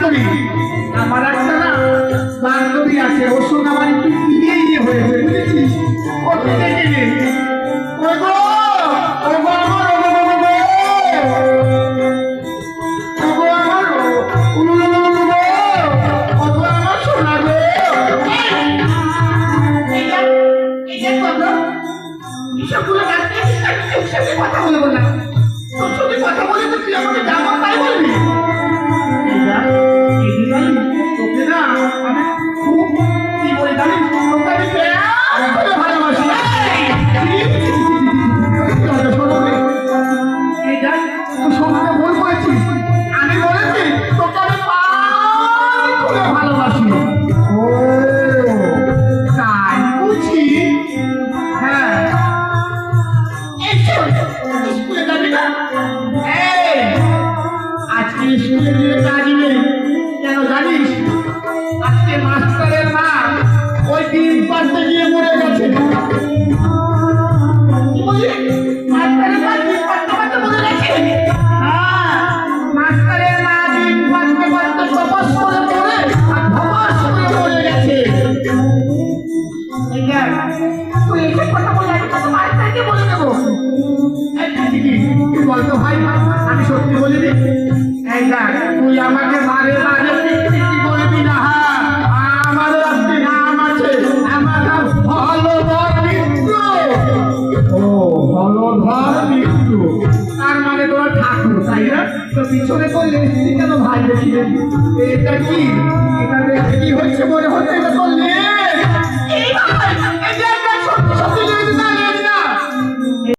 করি, আমার একটা না বান্ধবী আছে, ওর সঙ্গে আমার একটু বিয়ে হয়েছে, বুঝেছিস? ওকে ডেকে নে। ওগো, ওগো আমার, ওগো, ওগো, ওগো, ওগো আমার, ওগো আমার সোনা গো। এসবগুলো সাথে কথা বলবো না, তোর সঙ্গে কথা বলে তো তুই আমাকে যাবো তাই বলবি? তোকে না আমি খুব কি বলে জানিস, তোকে আমি প্রেম করে ভালোবাসি। এই দেখ, তুই সঙ্গে ভুল করেছিস, আমি বলেছি তোকে আমি প্রাণ করে ভালোবাসি। ও তাই বুঝি? হ্যাঁ, স্কুলে যাবি না? আজকে স্কুলে গিয়ে কাজ নেই, কেন জানিস? আজকে মাস্টারের মা ওই ডিম পাড়তে গিয়ে মরে গেছে। মাস্টারের মা ডিম পাড়তে পারতে মরে গেছে? হ্যাঁ, মাস্টারের মা ডিম পাড়তে পারতে টপাস করে পড়ে আর ধপাস করে মরে গেছে। তুই এসব কথা বলে আমি কত মাস্টারকে বলে দেবো। তুই বলতো ভাই, আমি সত্যি বলিনি? এই দেখ, তুই আমাকে মারে মারে বলবি না। হ্যাঁ, আমার একটি নাম আছে, আমার নাম হলধর মিত্র। ও হলধর মিত্র, তার মানে তোর ঠাকুর, তাই না? তো পিছনে তো লেজটি কেন ভাই দেখি? এটা কি? এটা দেখে কি হচ্ছে মনে হচ্ছে? এটা তো লেজ।